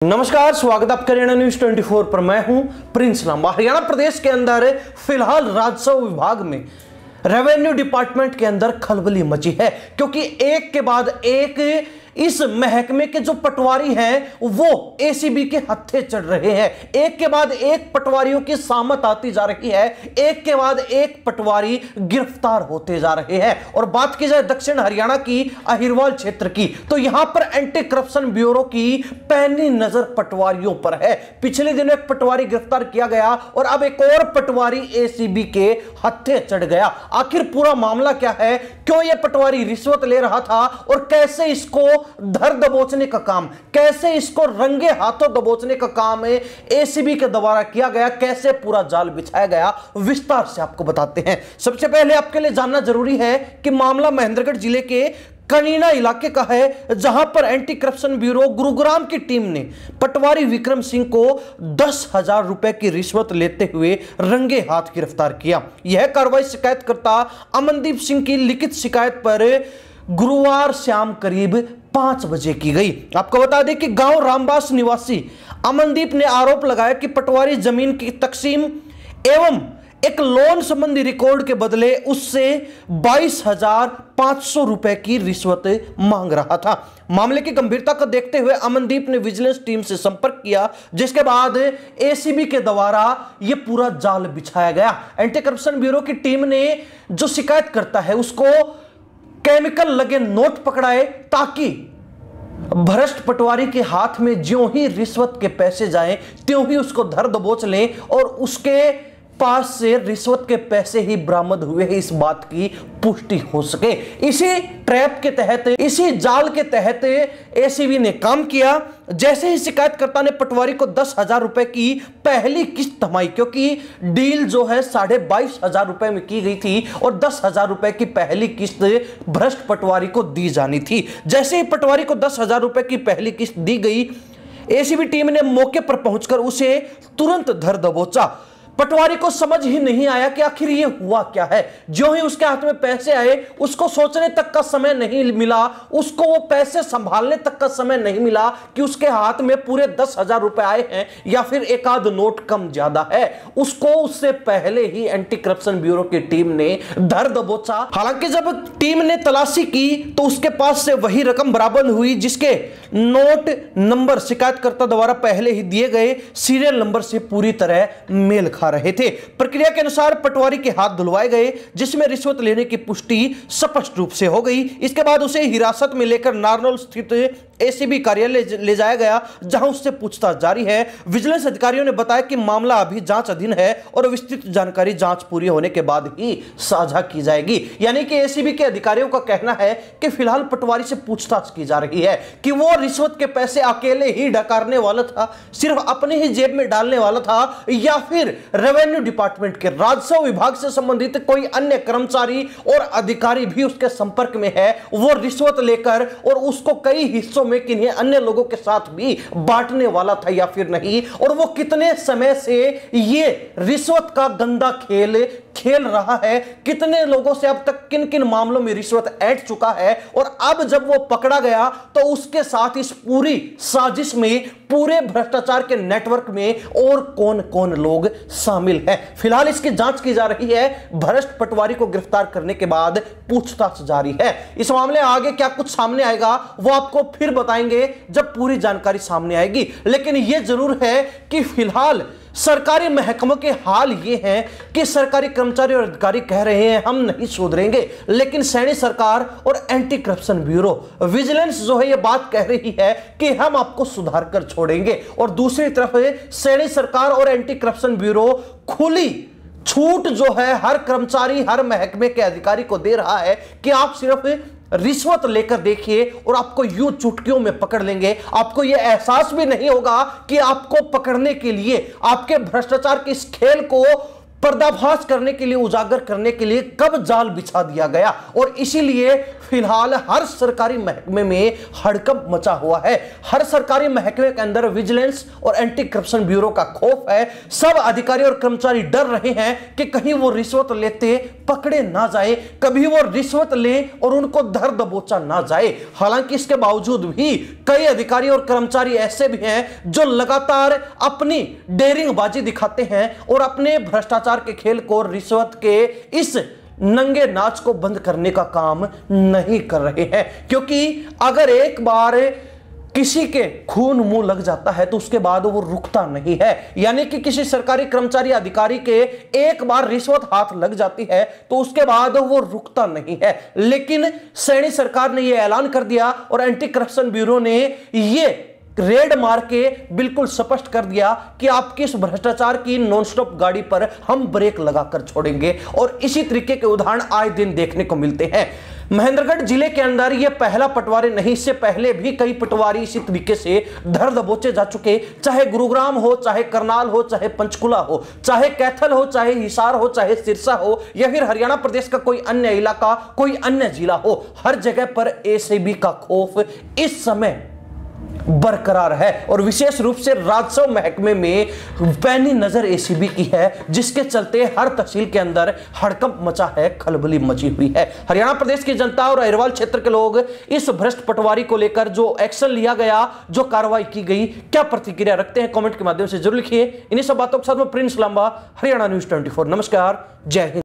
नमस्कार, स्वागत आपका हरियाणा न्यूज 24 पर। मैं हूं प्रिंस लांबा। हरियाणा प्रदेश के अंदर फिलहाल राजस्व विभाग में रेवेन्यू डिपार्टमेंट के अंदर खलबली मची है, क्योंकि एक के बाद एक इस महकमे के जो पटवारी हैं वो एसीबी के हत्थे चढ़ रहे हैं। एक के बाद एक पटवारियों की सामत आती जा रही है, एक के बाद एक पटवारी गिरफ्तार होते जा रहे हैं। और बात की जाए दक्षिण हरियाणा की अहिरवाल क्षेत्र की, तो यहां पर एंटी करप्शन ब्यूरो की पैनी नजर पटवारियों पर है। पिछले दिनों एक पटवारी गिरफ्तार किया गया और अब एक और पटवारी एसीबी के हत्थे चढ़ गया। आखिर पूरा मामला क्या है, क्यों यह पटवारी रिश्वत ले रहा था और कैसे इसको धर दबोचने का काम, कैसे इसको रंगे हाथों दबोचने का काम एसीबी के द्वारा किया गया, कैसे पूरा जाल बिछाया गया, विस्तार से आपको बताते हैं। सबसे पहले आपके लिए जानना जरूरी है कि मामला महेंद्रगढ़ जिले के कनीना इलाके का है, जहां पर एंटी करप्शन ब्यूरो गुरुग्राम की टीम ने पटवारी विक्रम सिंह को 10,000 रुपए की रिश्वत लेते हुए रंगे हाथ गिरफ्तार किया। यह कार्रवाई शिकायतकर्ता अमनदीप सिंह की लिखित शिकायत पर गुरुवार शाम करीब 5 बजे की गई। आपको बता दें कि गांव रामबास निवासी अमनदीप ने आरोप लगाया कि पटवारी जमीन की तकसीम एवं एक लोन संबंधी रिकॉर्ड के बदले उससे 22,500 रुपए की रिश्वत मांग रहा था। मामले की गंभीरता को देखते हुए अमनदीप ने विजिलेंस टीम से संपर्क किया, जिसके बाद एसीबी के द्वारा यह पूरा जाल बिछाया गया। एंटी करप्शन ब्यूरो की टीम ने जो शिकायत करता है उसको केमिकल लगे नोट पकड़ाए, ताकि भ्रष्ट पटवारी के हाथ में ज्यों ही रिश्वत के पैसे जाएं त्यों ही उसको धर दबोच लें और उसके पास से रिश्वत के पैसे ही बरामद हुए हैं, इस बात की पुष्टि हो सके। इसी ट्रैप के तहत, इसी जाल के तहत एसीबी ने काम किया। जैसे ही शिकायतकर्ता ने पटवारी को 10,000 रुपए की पहली किस्त थमाई, क्योंकि डील जो है 22,500 रुपए में की गई थी और 10,000 रुपए की पहली किस्त भ्रष्ट पटवारी को दी जानी थी। जैसे ही पटवारी को 10,000 रुपए की पहली किस्त दी गई, एसीबी टीम ने मौके पर पहुंचकर उसे तुरंत धर दबोचा। पटवारी को समझ ही नहीं आया कि आखिर ये हुआ क्या है। जो ही उसके हाथ में पैसे आए, उसको सोचने तक का समय नहीं मिला, उसको वो पैसे संभालने तक का समय नहीं मिला कि उसके हाथ में पूरे 10,000 रुपए आए हैं या फिर एक आध नोट कम ज्यादा है। उसको उससे पहले ही एंटी करप्शन ब्यूरो की टीम ने धर दबोचा। हालांकि जब टीम ने तलाशी की तो उसके पास से वही रकम बरामद हुई जिसके नोट नंबर शिकायतकर्ता द्वारा पहले ही दिए गए सीरियल नंबर से पूरी तरह मेल खा रहे थे। प्रक्रिया के अनुसार पटवारी के हाथ धुलवाए गए, जिसमें रिश्वत लेने की पुष्टि स्पष्ट रूप से हो गई। इसके बाद उसे हिरासत में लेकर नारनौल स्थित एसीबी कार्यालय ले जाया गया, जहां उससे पूछताछ जारी है। विजिलेंस अधिकारियों ने बताया कि मामला अभी जांच अधीन है और विस्तृत जानकारी जांच पूरी होने के बाद ही साझा की जाएगी। यानी कि एसीबी के अधिकारियों का कहना है कि फिलहाल पटवारी से पूछताछ की जा रही है कि वो रिश्वत के पैसे अकेले ही डकारने वाला था, सिर्फ अपने ही जेब में डालने वाला था, या फिर रेवेन्यू डिपार्टमेंट के राजस्व विभाग से संबंधित कोई अन्य कर्मचारी और अधिकारी भी उसके संपर्क में है, वो रिश्वत लेकर और उसको कई हिस्सों में किन्हीं अन्य लोगों के साथ भी बांटने वाला था या फिर नहीं, और वो कितने समय से ये रिश्वत का गंदा खेल रहा है, कितने लोगों से अब तक किन किन मामलों में रिश्वत ऐंठ चुका है, और अब जब वो पकड़ा गया तो उसके साथ इस पूरी साजिश में, पूरे भ्रष्टाचार के नेटवर्क में और कौन कौन लोग शामिल हैं। फिलहाल इसकी जांच की जा रही है। भ्रष्ट पटवारी को गिरफ्तार करने के बाद पूछताछ जारी है। इस मामले आगे क्या कुछ सामने आएगा वो आपको फिर बताएंगे जब पूरी जानकारी सामने आएगी। लेकिन यह जरूर है कि फिलहाल सरकारी महकमों के हाल ये हैं कि सरकारी कर्मचारी और अधिकारी कह रहे हैं हम नहीं सुधरेंगे, लेकिन सैनी सरकार और एंटी करप्शन ब्यूरो विजिलेंस जो है ये बात कह रही है कि हम आपको सुधार कर छोड़ेंगे। और दूसरी तरफ सैनी सरकार और एंटी करप्शन ब्यूरो खुली छूट जो है हर कर्मचारी, हर महकमे के अधिकारी को दे रहा है कि आप सिर्फ रिश्वत लेकर देखिए और आपको यूं चुटकियों में पकड़ लेंगे। आपको यह एहसास भी नहीं होगा कि आपको पकड़ने के लिए, आपके भ्रष्टाचार के इस खेल को पर्दाफाश करने के लिए, उजागर करने के लिए कब जाल बिछा दिया गया। और इसीलिए फिलहाल हर सरकारी महकमे में हड़कंप मचा हुआ है। हर सरकारी महकमे के अंदर विजिलेंस और एंटी करप्शन ब्यूरो का खौफ है। सब अधिकारी और कर्मचारी डर रहे हैं कि कहीं वो रिश्वत लेते पकड़े ना जाए, कभी वो रिश्वत ले और उनको धर दबोचा ना जाए। हालांकि इसके बावजूद भी कई अधिकारी और कर्मचारी ऐसे भी हैं जो लगातार अपनी डेयरिंगबाजी दिखाते हैं और अपने भ्रष्टाचार के खेल को, रिश्वत के इस नंगे नाच को बंद करने का काम नहीं कर रहे हैं। क्योंकि अगर एक बार किसी के खून मुंह लग जाता है तो उसके बाद वो रुकता नहीं है। यानी कि किसी सरकारी कर्मचारी अधिकारी के एक बार रिश्वत हाथ लग जाती है तो उसके बाद वो रुकता नहीं है। लेकिन सैनी सरकार ने यह ऐलान कर दिया और एंटी करप्शन ब्यूरो ने ये रेड मार के बिल्कुल स्पष्ट कर दिया कि आपकी इस भ्रष्टाचार की नॉनस्टॉप गाड़ी पर हम ब्रेक लगाकर छोड़ेंगे। और इसी तरीके के उदाहरण आए दिन देखने को मिलते हैं। महेंद्रगढ़ जिले के अंदर यह पहला पटवारी नहीं, इससे पहले भी कई पटवारी इसी तरीके से धर दबोचे जा चुके। चाहे गुरुग्राम हो, चाहे करनाल हो, चाहे पंचकुला हो, चाहे कैथल हो, चाहे हिसार हो, चाहे सिरसा हो, या फिर हरियाणा प्रदेश का कोई अन्य इलाका, कोई अन्य जिला हो, हर जगह पर एसीबी का खौफ इस समय बरकरार है। और विशेष रूप से राजस्व महकमे में पैनी नजर एसीबी की है, जिसके चलते हर तहसील के अंदर हड़कंप मचा है, खलबली मची हुई है। हरियाणा प्रदेश की जनता और अहिरवाल क्षेत्र के लोग इस भ्रष्ट पटवारी को लेकर जो एक्शन लिया गया, जो कार्रवाई की गई, क्या प्रतिक्रिया रखते हैं कमेंट के माध्यम से जरूर लिखिए। इन्हीं सब बातों के साथ में प्रिंस लांबा, हरियाणा न्यूज 24। नमस्कार, जय हिंद।